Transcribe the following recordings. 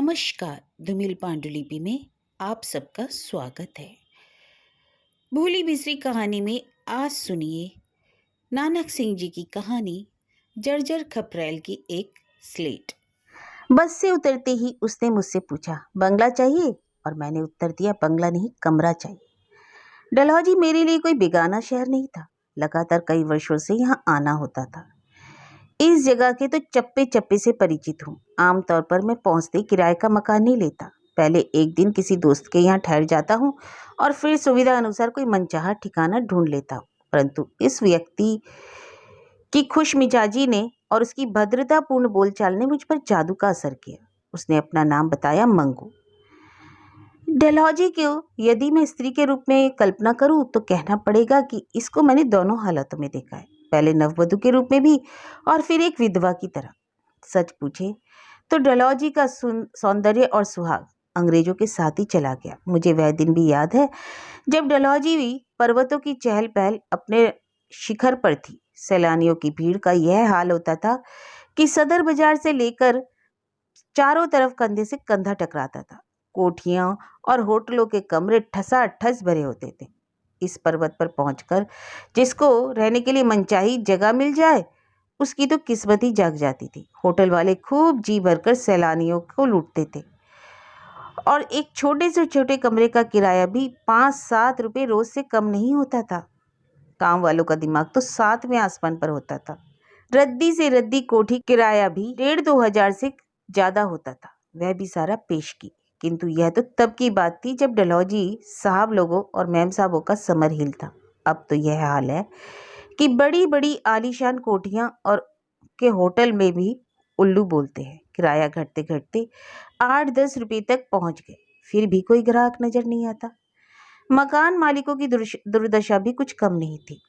नमस्कार। धूमिल पांडुलिपि में आप सबका स्वागत है। भूली बिसरी कहानी में आज सुनिए नानक सिंह जी की कहानी जर्जर खपरेल की एक स्लेट। बस से उतरते ही उसने मुझसे पूछा, बंगला चाहिए? और मैंने उत्तर दिया, बंगला नहीं, कमरा चाहिए। डलहौजी मेरे लिए कोई बेगाना शहर नहीं था। लगातार कई वर्षों से यहाँ आना होता था। इस जगह के तो चप्पे चप्पे से परिचित हूँ। आमतौर पर मैं पहुँचते ही किराए का मकान नहीं लेता। पहले एक दिन किसी दोस्त के यहाँ ठहर जाता हूँ और फिर सुविधा अनुसार कोई मनचाहा ठिकाना ढूंढ लेता हूँ। परंतु इस व्यक्ति की खुश मिजाजी ने और उसकी भद्रतापूर्ण बोलचाल ने मुझ पर जादू का असर किया। उसने अपना नाम बताया, मंगू। डलहौजी को यदि मैं स्त्री के रूप में कल्पना करूं तो कहना पड़ेगा कि इसको मैंने दोनों हालतों में देखा है, पहले नववधु के रूप में भी और फिर एक विधवा की तरह। सच पूछे तो डलहौजी का सौंदर्य और सुहाग अंग्रेजों के साथ ही चला गया। मुझे वह दिन भी याद है जब डलहौजी भी पर्वतों की चहल पहल अपने शिखर पर थी। सैलानियों की भीड़ का यह हाल होता था कि सदर बाजार से लेकर चारों तरफ कंधे से कंधा टकराता था। कोठियां और होटलों के कमरे ठसाठस भरे होते थे। इस पर्वत पर पहुंचकर जिसको रहने के लिए मनचाही जगह मिल जाए उसकी तो किस्मत ही जाग जाती थी। होटल वाले खूब जी भरकर सैलानियों को लूटते थे और एक छोटे से छोटे कमरे का किराया भी 5-7 रुपए रोज से कम नहीं होता था। काम वालों का दिमाग तो 7वें आसमान पर होता था। रद्दी से रद्दी कोठी किराया भी 1500 से ज्यादा होता था, वह भी सारा पेश की। किंतु यह तो तब की बात थी जब डलहौजी साहब लोगों और मैम साहबों का समर हिल था। अब तो यह हाल है कि बड़ी बड़ी आलीशान कोठियां और के होटल में भी उल्लू बोलते हैं। किराया घटते घटते 8-10 रुपये तक पहुंच गए, फिर भी कोई ग्राहक नजर नहीं आता। मकान मालिकों की दुर्दशा भी कुछ कम नहीं थी।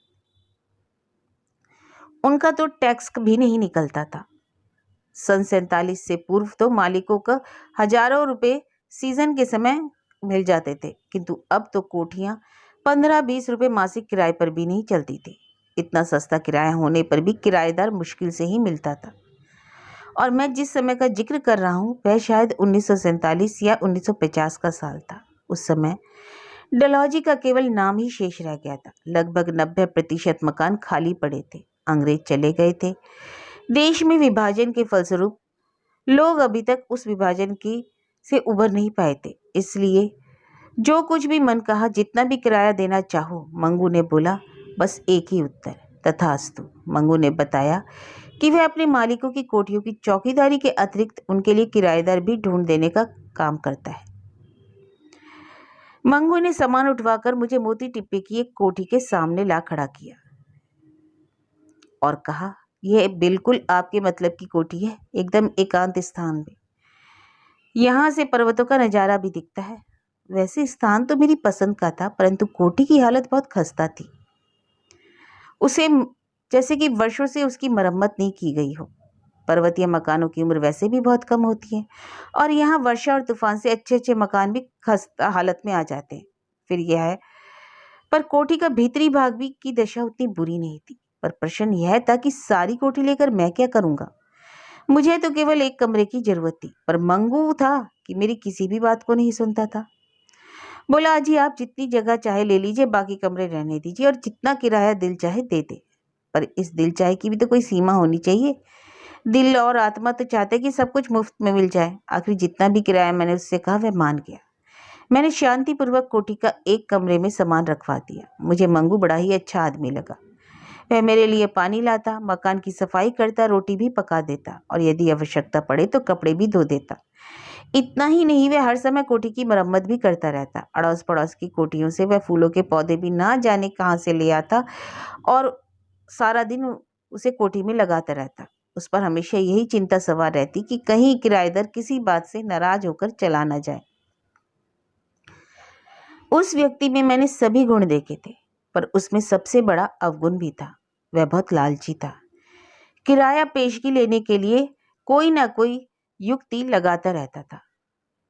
उनका तो टैक्स भी नहीं निकलता था। सन 47 से पूर्व तो मालिकों का हजारों रुपए सीजन के समय मिल जाते थे, किंतु अब तो कोठियां 15-20 रुपए मासिक किराए पर भी नहीं चलती थी। इतना सस्ता किराया होने पर भी किराएदार मुश्किल से ही मिलता था। और मैं जिस समय का जिक्र कर रहा हूँ वह शायद 1947 या 1950 का साल था। उस समय डलहौजी का केवल नाम ही शेष रह गया था। लगभग 90% मकान खाली पड़े थे। अंग्रेज चले गए थे। देश में विभाजन के फलस्वरूप लोग अभी तक उस विभाजन की से उबर नहीं पाए थे। इसलिए जो कुछ भी मन कहा, जितना भी किराया देना चाहो। मंगू ने बोला, बस एक ही उत्तर, तथास्तु। मंगू ने बताया कि वह अपने मालिकों की कोठियों की चौकीदारी के अतिरिक्त उनके लिए किराएदार भी ढूंढ देने का काम करता है। मंगू ने सामान उठवाकर मुझे मोती टिप्पे की एक कोठी के सामने ला खड़ा किया और कहा, यह बिल्कुल आपके मतलब की कोठी है, एकदम एकांत स्थान में। यहाँ से पर्वतों का नज़ारा भी दिखता है। वैसे स्थान तो मेरी पसंद का था, परंतु कोठी की हालत बहुत खस्ता थी। उसे जैसे कि वर्षों से उसकी मरम्मत नहीं की गई हो। पर्वतीय मकानों की उम्र वैसे भी बहुत कम होती है और यहाँ वर्षा और तूफान से अच्छे अच्छे मकान भी खस्ता हालत में आ जाते हैं। फिर यह है, पर कोठी का भीतरी भाग भी की दशा उतनी बुरी नहीं थी। पर प्रश्न यह था कि सारी कोठी लेकर मैं क्या करूंगा। मुझे तो केवल एक कमरे की जरूरत थी, पर मंगू था कि मेरी किसी भी बात को नहीं सुनता था। बोला, जी आप जितनी जगह चाहे ले लीजिए, बाकी कमरे रहने दीजिए और जितना किराया दिल चाहे दे दे। पर इस दिल चाहे की भी तो कोई सीमा होनी चाहिए। दिल और आत्मा तो चाहते कि सब कुछ मुफ्त में मिल जाए। आखिर जितना भी किराया मैंने उससे कहा वह मान गया। मैंने शांतिपूर्वक कोठी का एक कमरे में सामान रखवा दिया। मुझे मंगू बड़ा ही अच्छा आदमी लगा। वह मेरे लिए पानी लाता, मकान की सफाई करता, रोटी भी पका देता और यदि आवश्यकता पड़े तो कपड़े भी धो देता। इतना ही नहीं, वह हर समय कोठी की मरम्मत भी करता रहता। अड़ोस पड़ोस की कोठियों से वह फूलों के पौधे भी ना जाने कहाँ से ले आता और सारा दिन उसे कोठी में लगाता रहता। उस पर हमेशा यही चिंता सवार रहती कि कहीं किराएदार किसी बात से नाराज होकर चला न जाए। उस व्यक्ति में मैंने सभी गुण देखे थे, पर उसमें सबसे बड़ा अवगुण भी था। वह बहुत लालची था। किराया पेशगी लेने के लिए कोई ना कोई युक्ति लगाता रहता था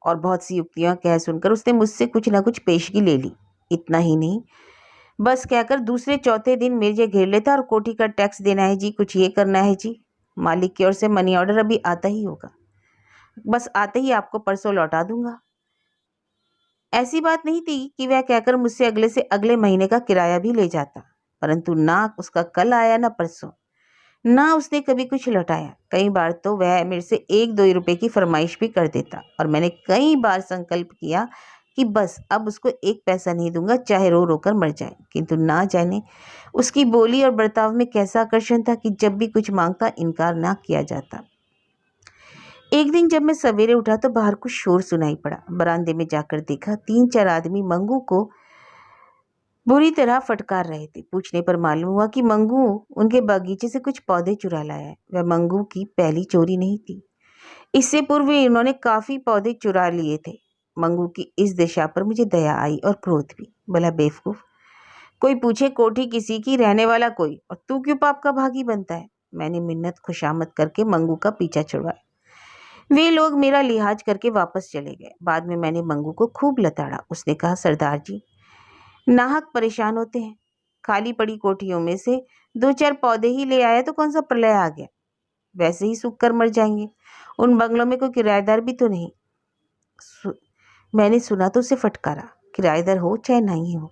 और बहुत सी युक्तियां कह सुनकर उसने मुझसे कुछ ना कुछ पेशगी ले ली। इतना ही नहीं, बस कहकर दूसरे चौथे दिन मेरे घेर लेता और कोठी का टैक्स देना है जी, कुछ ये करना है जी, मालिक की ओर से मनी ऑर्डर अभी आता ही होगा। बस आते ही आपको परसों लौटा दूंगा। ऐसी बात नहीं थी कि वह कहकर मुझसे अगले से अगले महीने का किराया भी ले जाता, परंतु ना उसका कल आया ना परसों, ना उसने कभी कुछ लौटाया। कई बार तो वह मेरे से 1-2 रुपए की फरमाइश भी कर देता और मैंने कई बार संकल्प किया कि बस अब उसको 1 पैसा नहीं दूंगा, चाहे रो रो कर मर जाए। किंतु ना जाने उसकी बोली और बर्ताव में कैसा आकर्षण था कि जब भी कुछ मांगता इनकार ना किया जाता। एक दिन जब मैं सवेरे उठा तो बाहर कुछ शोर सुनाई पड़ा। बरामदे में जाकर देखा 3-4 आदमी मंगू को बुरी तरह फटकार रहे थे। पूछने पर मालूम हुआ कि मंगू उनके बगीचे से कुछ पौधे चुरा लाया है। वह मंगू की पहली चोरी नहीं थी। इससे पूर्व इन्होंने काफी पौधे चुरा लिए थे। मंगू की इस दिशा पर मुझे दया आई और क्रोध भी। बोला, बेवकूफ, कोई पूछे कोठी किसी की, रहने वाला कोई, और तू क्यों पाप का भागी बनता है। मैंने मिन्नत खुशामद करके मंगू का पीछा छुड़वाया। वे लोग मेरा लिहाज करके वापस चले गए। बाद में मैंने मंगू को खूब लताड़ा। उसने कहा, सरदार जी नाहक परेशान होते हैं। खाली पड़ी कोठियों में से 2-4 पौधे ही ले आया तो कौन सा प्रलय आ गया। वैसे ही सूख कर मर जाएंगे। उन बंगलों में कोई किराएदार भी तो नहीं। मैंने सुना तो उसे फटकारा, किराएदार हो चाहे नहीं हो,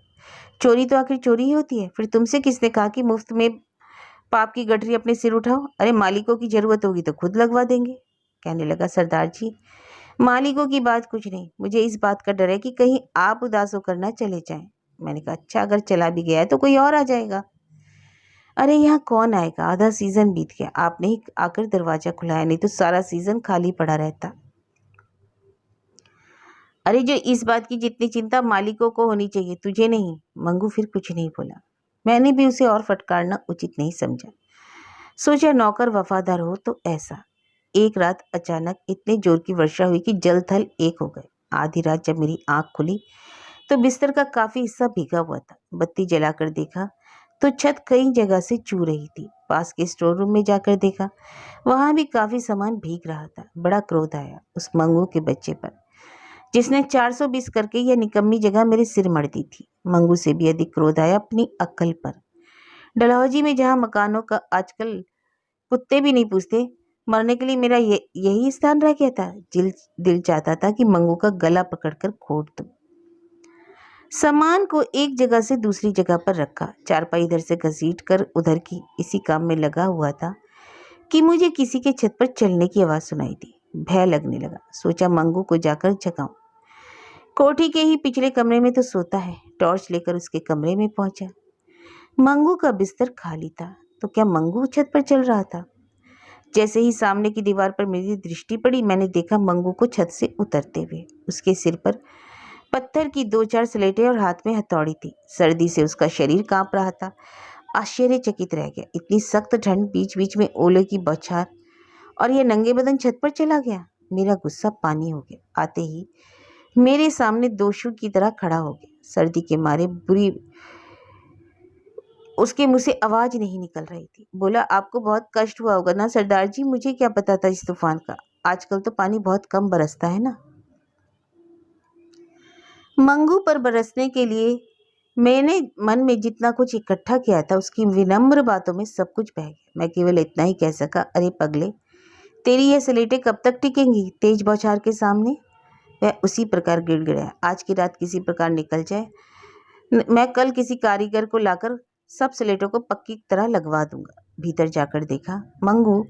चोरी तो आखिर चोरी ही होती है। फिर तुमसे किसने कहा कि मुफ्त में पाप की गठरी अपने सिर उठाओ। अरे मालिकों की जरूरत होगी तो खुद लगवा देंगे। कहने लगा, सरदार जी मालिकों की बात कुछ नहीं, मुझे इस बात का डर है कि कहीं आप उदास होकर ना चले जाएं। मैंने कहा, अच्छा अगर चला भी गया है तो कोई और आ जाएगा। अरे यहाँ कौन आएगा, आधा सीजन बीत गया, आपने ही आकर दरवाजा खुलाया, नहीं तो सारा सीजन खाली पड़ा रहता। अरे जो इस बात की जितनी चिंता मालिकों को होनी चाहिए, तुझे नहीं। मंगू फिर कुछ नहीं बोला। मैंने भी उसे और फटकारना उचित नहीं समझा। सोचा नौकर वफादार हो तो ऐसा। एक रात अचानक इतने जोर की वर्षा हुई कि जल थल एक हो गए। आधी रात जब मेरी आंख खुली तो बिस्तर का काफी हिस्सा भीगा हुआ था। बत्ती जलाकर देखा तो छत कई जगह से चू रही थी। पास के स्टोर रूम में जाकर देखा, वहां भी काफी सामान भीग रहा था। बड़ा क्रोध आया उस मंगू के बच्चे पर, जिसने 420 करके यह निकम्मी जगह मेरे सिर मर दी थी। मंगू से भी अधिक क्रोध आया अपनी अक्ल पर। डलहौजी में जहाँ मकानों का आजकल कुत्ते भी नहीं पूछते, मरने के लिए मेरा यही स्थान रह गया था। दिल चाहता था कि मंगू का गला पकड़कर घोट दूं। सामान को एक जगह से दूसरी जगह पर रखा, चारपाई इधर से घसीट कर उधर की। इसी काम में लगा हुआ था कि मुझे किसी के छत पर चलने की आवाज सुनाई दी। भय लगने लगा। सोचा मंगू को जाकर जगाऊं। कोठी के ही पिछले कमरे में तो सोता है। टॉर्च लेकर उसके कमरे में पहुंचा। मंगू का बिस्तर खाली था। तो क्या मंगू छत पर चल रहा था? जैसे ही सामने की दीवार पर मेरी दृष्टि पड़ी, मैंने देखा मंगू को छत से उतरते हुए। उसके सिर पर पत्थर की 2-4 स्लेटें और हाथ में हथौड़ी थी। सर्दी से उसका शरीर कांप रहा था। आश्चर्यचकित रह गया। इतनी सख्त ठंड, बीच बीच में ओले की बौछार, और यह नंगे बदन छत पर चला गया। मेरा गुस्सा पानी हो गया। आते ही मेरे सामने दोषी की तरह खड़ा हो गया। सर्दी के मारे बुरी उसके मुंह से आवाज नहीं निकल रही थी। बोला, आपको बहुत कष्ट हुआ होगा ना सरदार जी, मुझे क्या पता था इस तूफान का। आजकल तो पानी बहुत कम बरसता है ना। मंगू पर बरसने के लिए मैंने मन में जितना कुछ इकट्ठा किया था, उसकी विनम्र बातों में सब कुछ बह गया। मैं केवल इतना ही कह सका, अरे पगले, तेरी ये स्लेटें कब तक टिकेंगी तेज बौछार के सामने। वह उसी प्रकार गिड़गिड़ाया, आज की रात किसी प्रकार निकल जाए, मैं कल किसी कारीगर को लाकर सब स्लेटों को पक्की तरह लगवा दूंगा। भीतर जाकर देखा, मंगू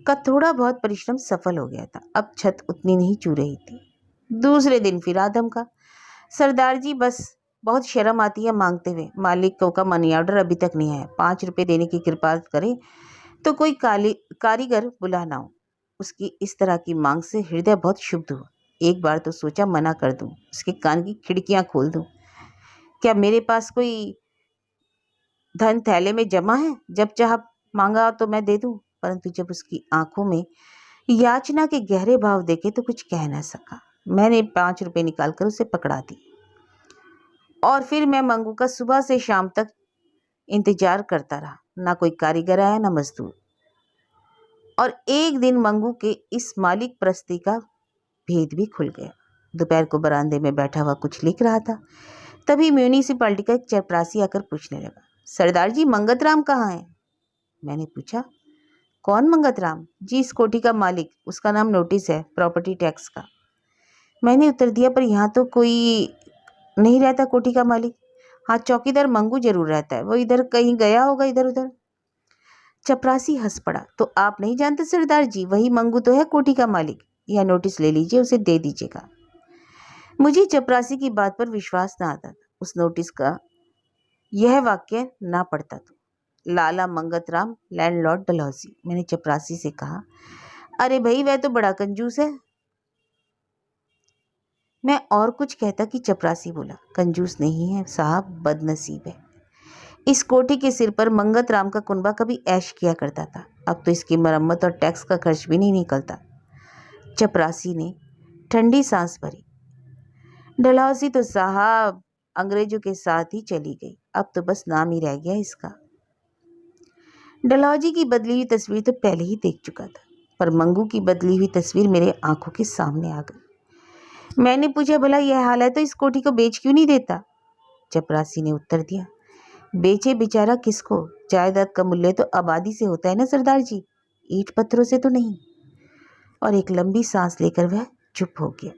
का थोड़ा बहुत परिश्रम सफल हो गया था। अब छत उतनी नहीं चू रही थी। दूसरे दिन फिर आदम का, सरदार जी बस बहुत शर्म आती है मांगते हुए, मालिक का मनी ऑर्डर अभी तक नहीं आया, 5 रुपए देने की कृपा करें तो कोई कारीगर बुलाना हो। उसकी इस तरह की मांग से हृदय बहुत क्षुब्ध हुआ। एक बार तो सोचा मना कर दूं, उसके कान की खिड़कियां खोल दूं। क्या मेरे पास कोई धन थैले में जमा है, जब चाह मांगा तो मैं दे दूं? परंतु जब उसकी आंखों में याचना के गहरे भाव देखे तो कुछ कह न सका। मैंने 5 रुपए निकालकर उसे पकड़ा दी और फिर मैं मंगू का सुबह से शाम तक इंतजार करता रहा। ना कोई कारीगर आया, ना मजदूर। और एक दिन मंगू के इस मालिक प्रस्ती का भेद भी खुल गया। दोपहर को बरामदे में बैठा हुआ कुछ लिख रहा था, तभी म्यूनिसिपालिटी का एक चपरासी आकर पूछने लगा, सरदार जी मंगत राम कहाँ है? मैंने पूछा, कौन मंगतराम? जी, इस कोठी का मालिक, उसका नाम नोटिस है प्रॉपर्टी टैक्स का। मैंने उत्तर दिया, पर यहाँ तो कोई नहीं रहता कोठी का मालिक। हाँ, चौकीदार मंगू जरूर रहता है, वो इधर कहीं गया होगा, इधर उधर। चपरासी हंस पड़ा। तो आप नहीं जानते सरदार जी, वही मंगू तो है कोठी का मालिक। यह नोटिस ले लीजिए, उसे दे दीजिएगा। मुझे चपरासी की बात पर विश्वास न आता था। उस नोटिस का यह वाक्य ना पढ़ता तो लाला मंगतराम, लैंडलॉर्ड डलहौजी। मैंने चपरासी से कहा, अरे भाई, वह तो बड़ा कंजूस है। मैं और कुछ कहता कि चपरासी बोला, कंजूस नहीं है साहब, बदनसीब है। इस कोठी के सिर पर मंगतराम का कुनबा कभी ऐश किया करता था, अब तो इसकी मरम्मत और टैक्स का खर्च भी नहीं निकलता। चपरासी ने ठंडी सांस भरी। डलहौजी तो साहब अंग्रेजों के साथ ही चली गई, अब तो बस नाम ही रह गया इसका। डलहौजी की बदली हुई तस्वीर तो पहले ही देख चुका था, पर मंगू की बदली हुई तस्वीर मेरे आंखों के सामने आ गई। मैंने पूछा, भला यह हाल है तो इस कोठी को बेच क्यों नहीं देता? चपरासी ने उत्तर दिया, बेचे बेचारा किसको? जायदाद का मूल्य तो आबादी से होता है ना सरदार जी, ईंट पत्थरों से तो नहीं। और एक लंबी सांस लेकर वह चुप हो गया।